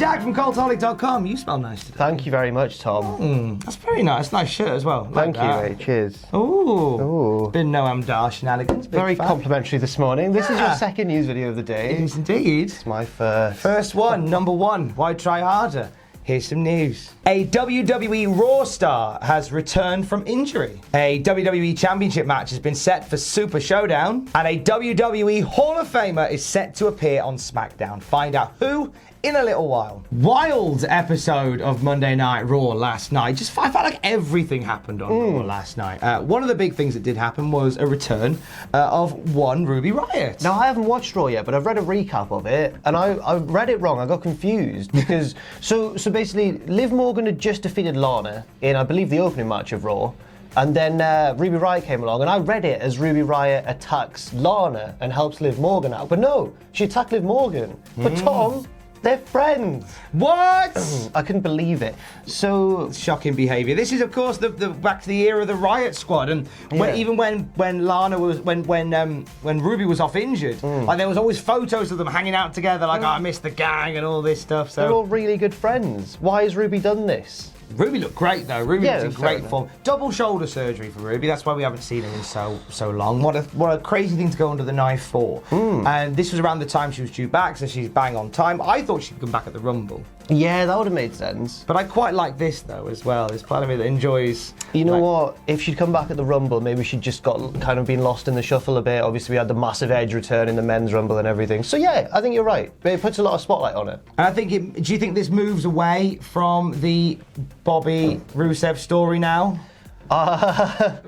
Jack from Cultaholic.com. You smell nice today. Thank you very much, Tom. That's very nice. Nice shirt as well. Thank you, mate. Cheers. Ooh. Been no Dar shenanigans. Very complimentary this morning. This is your second news video of the day. It is indeed. It's my first. First one, number one. Why try harder? Here's some news. A WWE Raw star has returned from injury. A WWE Championship match has been set for Super ShowDown, and a WWE Hall of Famer is set to appear on SmackDown. Find out who in a little while. Wild episode of Monday Night Raw last night. I felt like everything happened on Raw last night. One of the big things that did happen was a return of one Ruby Riott. Now, I haven't watched Raw yet, but I've read a recap of it, and I read it wrong. I got confused because so basically, Liv Morgan had just defeated Lana in, I believe, the opening match of Raw. And then Ruby Riott came along, and I read it as Ruby Riott attacks Lana and helps Liv Morgan out. But no, she attacked Liv Morgan. But Tom, they're friends. What? I couldn't believe it. So shocking behaviour. This is, of course, the back to the era of the Riott Squad, and even when Lana was when Ruby was off injured, like there was always photos of them hanging out together, like I missed the gang and all this stuff. So they're all really good friends. Why has Ruby done this? Ruby looked great though. Ruby was in great form. Double shoulder surgery for Ruby. That's why we haven't seen her in so long. What a crazy thing to go under the knife for. And this was around the time she was due back, so she's bang on time. I thought she'd come back at the Rumble. Yeah, that would have made sense. But I quite like this though as well. There's part of me that enjoys. You know what? If she'd come back at the Rumble, maybe she'd just got kind of been lost in the shuffle a bit. Obviously, we had the massive Edge return in the men's Rumble and everything. So yeah, I think you're right. It puts a lot of spotlight on it. And I think, do you think this moves away from the Bobby Rusev story now?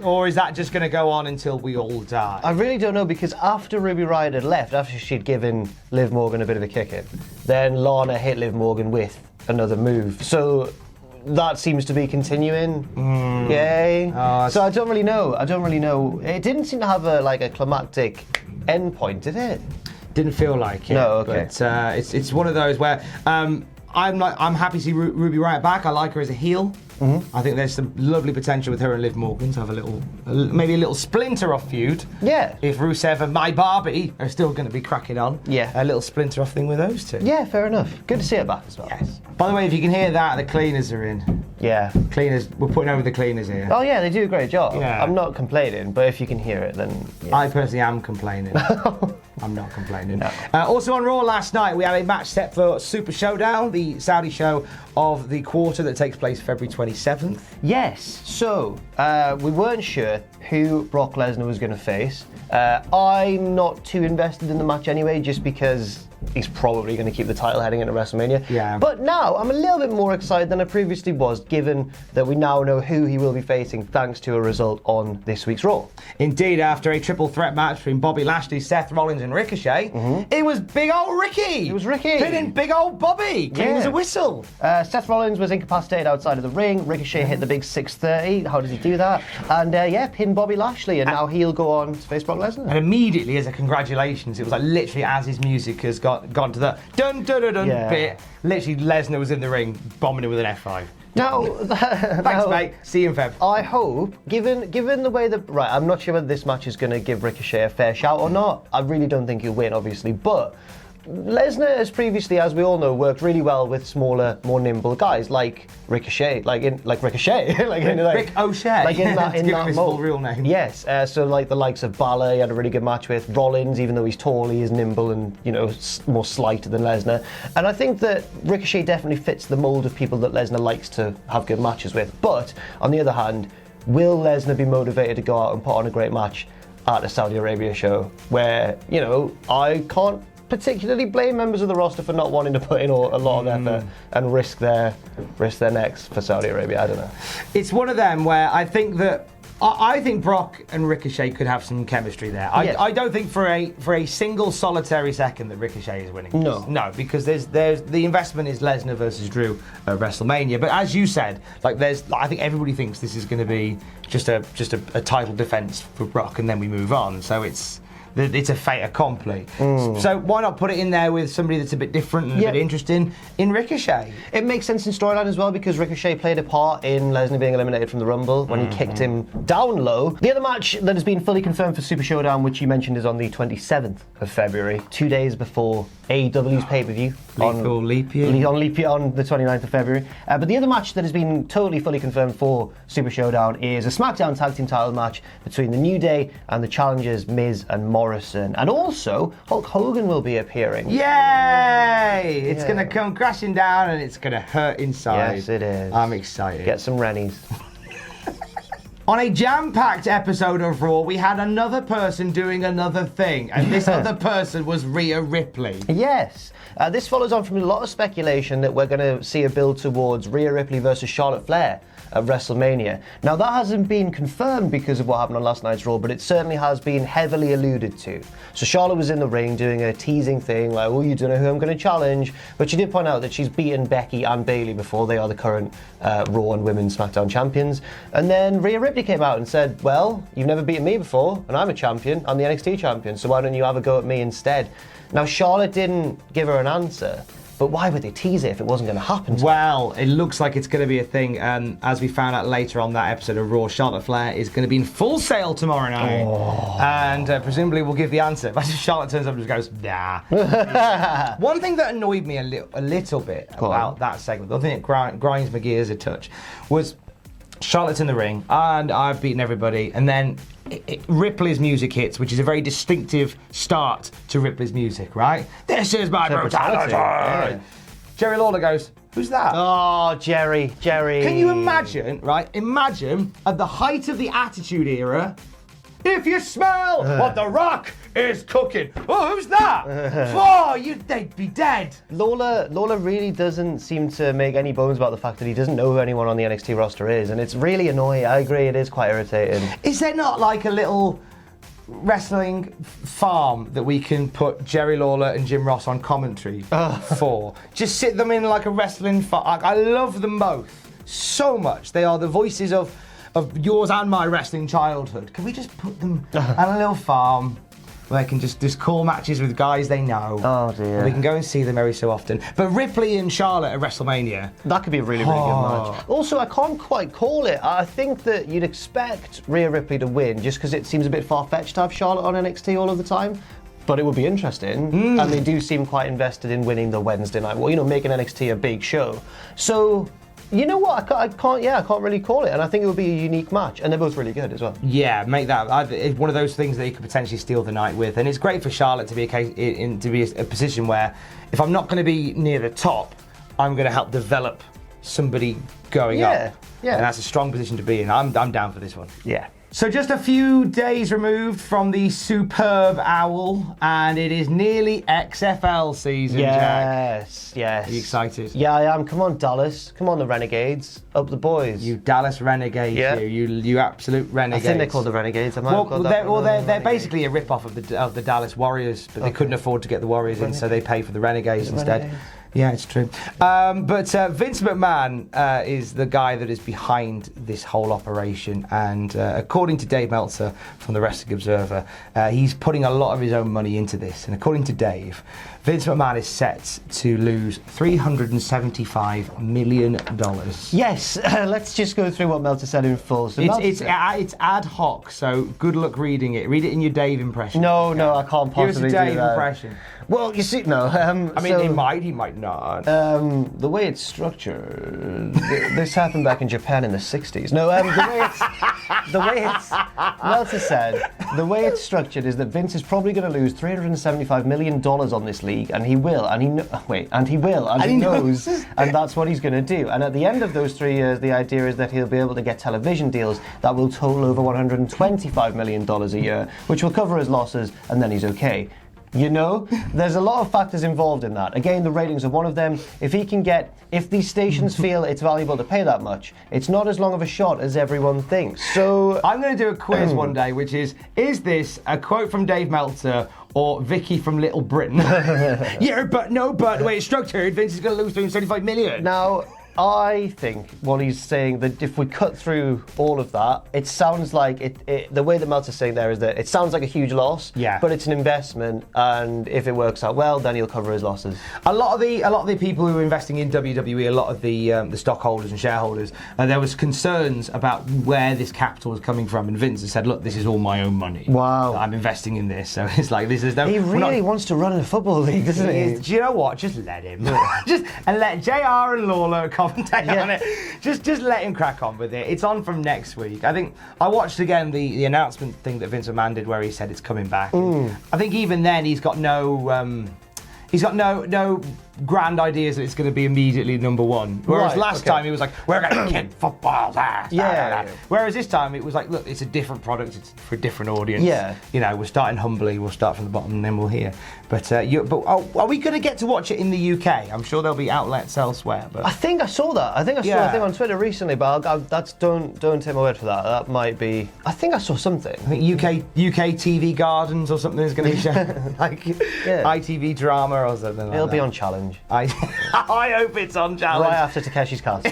Or is that just going to go on until we all die? I really don't know, because after Ruby Riott had left, after she'd given Liv Morgan a bit of a kick in, then Lana hit Liv Morgan with another move. So that seems to be continuing. Yay. So I don't really know. It didn't seem to have a climactic end point, did it? Didn't feel like it. No, okay. But it's one of those where I'm happy to see Ruby Riott back. I like her as a heel. I think there's some lovely potential with her and Liv Morgan to have maybe a little splinter-off feud. Yeah. If Rusev and My Barbie are still going to be cracking on. Yeah. A little splinter-off thing with those two. Yeah, fair enough. Good to see her back as well. Yes. By the way, if you can hear that, the cleaners are in. Yeah. Cleaners, we're putting over the cleaners here. Oh yeah, they do a great job. Yeah. I'm not complaining, but if you can hear it, then yeah. I personally am complaining. I'm not complaining. No. Also on Raw last night, we had a match set for Super ShowDown, the Saudi show of the quarter that takes place February 27th. Yes, so we weren't sure who Brock Lesnar was going to face. I'm not too invested in the match anyway, just because he's probably going to keep the title heading into WrestleMania. Yeah. But now I'm a little bit more excited than I previously was, given that we now know who he will be facing thanks to a result on this week's Raw. Indeed, after a triple threat match between Bobby Lashley, Seth Rollins and Ricochet, it was big old Ricky. It was Ricky. Pinning big old Bobby. Clean as a whistle. Seth Rollins was incapacitated outside of the ring. Ricochet hit the big 630. How does he do that? And pinned Bobby Lashley, and now he'll go on to face Brock Lesnar. And immediately, as a congratulations, it was like literally as his music has gone to the dun dun dun dun bit, literally Lesnar was in the ring bombing him with an F5. Now, thanks, mate. See you in Feb. I hope, given the way that I'm not sure whether this match is going to give Ricochet a fair shout or not. I really don't think he'll win, obviously, but Lesnar has previously, as we all know, worked really well with smaller, more nimble guys like Ricochet, like Ricochet, Rick O'Shea, like in that his full real name. Yes, so like the likes of Balor, he had a really good match with Rollins. Even though he's tall, he is nimble and more slight than Lesnar. And I think that Ricochet definitely fits the mold of people that Lesnar likes to have good matches with. But on the other hand, will Lesnar be motivated to go out and put on a great match at a Saudi Arabia show where I can't particularly blame members of the roster for not wanting to put in a lot of effort and risk their necks for Saudi Arabia? I don't know. It's one of them where I think that I think Brock and Ricochet could have some chemistry there. I don't think for a single solitary second that Ricochet is winning. No, because there's the investment is Lesnar versus Drew at WrestleMania. But as you said, I think everybody thinks this is going to be just a title defense for Brock, and then we move on. So that it's a fait accompli. So why not put it in there with somebody that's a bit different and a bit interesting in Ricochet? It makes sense in storyline as well because Ricochet played a part in Lesnar being eliminated from the Rumble when he kicked him down low. The other match that has been fully confirmed for Super ShowDown, which you mentioned, is on the 27th of February, 2 days before AEW's pay-per-view. Leap year. On the 29th of February. But the other match that has been totally fully confirmed for Super ShowDown is a SmackDown Tag Team title match between the New Day and the challengers Miz and Morrison. And also, Hulk Hogan will be appearing. Yay! It's going to come crashing down and it's going to hurt inside. Yes, it is. I'm excited. Get some Rennies. On a jam-packed episode of Raw, we had another person doing another thing, and this other person was Rhea Ripley. Yes. This follows on from a lot of speculation that we're going to see a build towards Rhea Ripley versus Charlotte Flair at WrestleMania. Now, that hasn't been confirmed because of what happened on last night's Raw, but it certainly has been heavily alluded to. So Charlotte was in the ring doing a teasing thing, like, oh, you don't know who I'm going to challenge, but she did point out that she's beaten Becky and Bayley before. They are the current Raw and Women's SmackDown champions. And then Rhea Ripley came out and said, well, you've never beaten me before, and I'm a champion. I'm the NXT champion, so why don't you have a go at me instead? Now, Charlotte didn't give her an answer, but why would they tease it if it wasn't going to happen? Well, it looks like it's going to be a thing. As we found out later on that episode of Raw, Charlotte Flair is going to be in Full Sail tomorrow night. And presumably we'll give the answer. But Charlotte turns up and just goes, nah. One thing that annoyed me a little bit about that segment, the thing that grinds my gears a touch, was Charlotte's in the ring, and I've beaten everybody, and then Ripley's music hits, which is a very distinctive start to Ripley's music, right? This is my brutality. Yeah. Jerry Lawler goes, who's that? Oh, Jerry. Can you imagine, right? Imagine at the height of the Attitude Era, if you smell what The Rock is cooking. Oh, who's that? Oh, they'd be dead. Lawler really doesn't seem to make any bones about the fact that he doesn't know who anyone on the NXT roster is, and it's really annoying. I agree, it is quite irritating. Is there not like a little wrestling farm that we can put Jerry Lawler and Jim Ross on commentary for? Just sit them in like a wrestling farm. I love them both so much. They are the voices of yours and my wrestling childhood. Can we just put them on a little farm where they can just call matches with guys they know? Oh dear. We can go and see them every so often. But Ripley and Charlotte at WrestleMania. That could be a really, really good match. Also, I can't quite call it. I think that you'd expect Rhea Ripley to win just because it seems a bit far-fetched to have Charlotte on NXT all of the time. But it would be interesting. And they do seem quite invested in winning the Wednesday night. Well, making NXT a big show. So, you know what? I can't really call it, and I think it would be a unique match, and they're both really good as well. Yeah, make that it's one of those things that you could potentially steal the night with, and it's great for Charlotte to be a position where if I'm not going to be near the top, I'm going to help develop somebody going up. Yeah, and that's a strong position to be in. I'm down for this one. Yeah. So just a few days removed from the superb Owl, and it is nearly XFL season, Jack. Yes. Are you excited? Yeah, I am. Come on, Dallas. Come on, the Renegades. Up the boys. You Dallas Renegades, you absolute Renegades. I think they're called the Renegades. They're basically a rip-off of the Dallas Warriors, but they couldn't afford to get the Warriors in, so they pay for the Renegades instead. Yeah, it's true. But Vince McMahon is the guy that is behind this whole operation, and according to Dave Meltzer from the Wrestling Observer, he's putting a lot of his own money into this. And according to Dave, Vince McMahon is set to lose $375 million. Yes, let's just go through what Meltzer said in full. So it's ad hoc, so good luck reading it. Read it in your Dave impression. No, I can't possibly Give us a Dave do that. impression. Well, you see, no. I mean, he might not. The way it's structured, this happened back in Japan in the 60s. No, Meltzer said, the way it's structured is that Vince is probably going to lose $375 million on this league, and he will, and he knows, and that's what he's going to do. And at the end of those 3 years, the idea is that he'll be able to get television deals that will total over $125 million a year, which will cover his losses, and then he's okay. There's a lot of factors involved in that. Again, the ratings are one of them. If these stations feel it's valuable to pay that much, it's not as long of a shot as everyone thinks. So I'm going to do a quiz one day, which is this a quote from Dave Meltzer or Vicky from Little Britain? Yeah, but the way it's structured, Vince is going to lose $375 million. Now, I think what he's saying, that if we cut through all of that, it sounds like the way that Meltzer's saying there is that it sounds like a huge loss, but it's an investment, and if it works out well, then he'll cover his losses. A lot of the people who are investing in WWE, a lot of the stockholders and shareholders, there was concerns about where this capital was coming from, and Vince has said, "Look, this is all my own money. Wow, I'm investing in this." So it's like this is no. He really wants to run a football league, doesn't he? Do you know what? Just let him. And let JR and Lawler commentate on it. Just let him crack on with it. It's on from next week. I think I watched again the announcement thing that Vince McMahon did where he said it's coming back. I think even then he's got no grand ideas that it's going to be immediately number one. Whereas last time he was like, we're going to kick football's ass. Whereas this time it was like, look, it's a different product, it's for a different audience. You know, we're starting humbly, we'll start from the bottom and then we'll hear. But are we going to get to watch it in the UK? I'm sure there'll be outlets elsewhere. But I think I saw that. I think I saw a thing on Twitter recently, but don't take my word for that. That might be. I think I saw something. I think UK TV Gardens or something is going to be shown, like ITV Drama or something. Like It'll that. be on Challenge. I hope it's on Challenge. Right after Takeshi's Castle.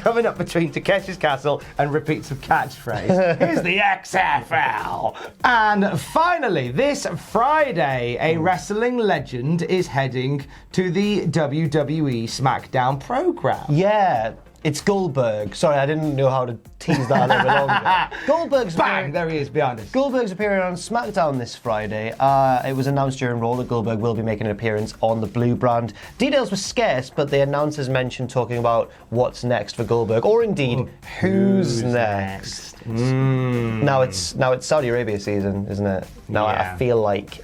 Coming up between Takeshi's Castle and repeats of catchphrase. Here's the XFL. And finally, this Friday, a wrestling legend is heading to the WWE Smackdown program. Yeah. It's Goldberg. Sorry, I didn't know how to tease that a little bit longer. Goldberg's bang! There he is behind us. Goldberg's appearing on SmackDown this Friday. It was announced during Raw that Goldberg will be making an appearance on the Blue brand. Details were scarce, but the announcers mentioned talking about what's next for Goldberg, or indeed who's next. Now it's Saudi Arabia season, isn't it? Now I feel like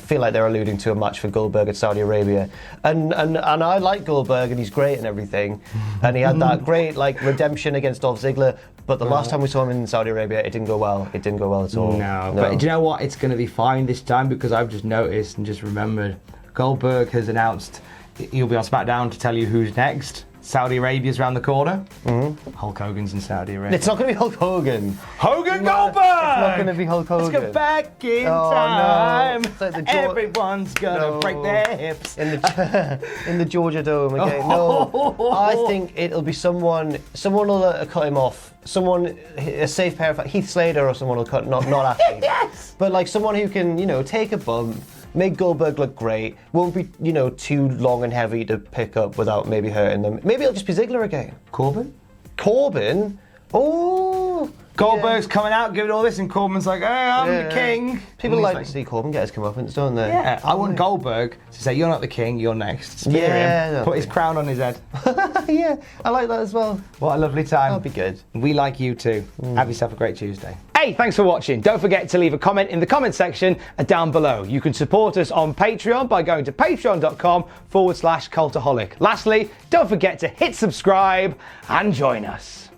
they're alluding to a match for Goldberg at Saudi Arabia, and I like Goldberg and he's great and everything, and he had that great redemption against Dolph Ziggler. But the last time we saw him in Saudi Arabia, it didn't go well. It didn't go well at all. No. But do you know what? It's going to be fine this time because I've just noticed and just remembered Goldberg has announced he'll be on SmackDown to tell you who's next. Saudi Arabia's around the corner. Hulk Hogan's in Saudi Arabia. It's not going to be Hulk Hogan. Goldberg! It's not going to be Hulk Hogan. Let's go back in time. No. It's like everyone's going to break their hips. In the Georgia Dome again. No, I think it'll be someone will cut him off. Someone, a safe pair of Heath Slater or someone will cut, not athlete. Yes! But like someone who can, take a bump, make Goldberg look great, won't be, too long and heavy to pick up without maybe hurting them. Maybe it'll just be Ziggler again. Corbin? Oh! Goldberg's coming out, giving all this, and Corbin's like, hey, I'm the king. People like to see Corbin get his comeuppance, don't they? Yeah, I want Goldberg to say, you're not the king, you're next. Spear him, put his crown on his head. Yeah, I like that as well. What a lovely time. That'll be good. We like you too. Have yourself a great Tuesday. Hey, thanks for watching. Don't forget to leave a comment in the comment section down below. You can support us on Patreon by going to patreon.com/Cultaholic. Lastly, don't forget to hit subscribe and join us.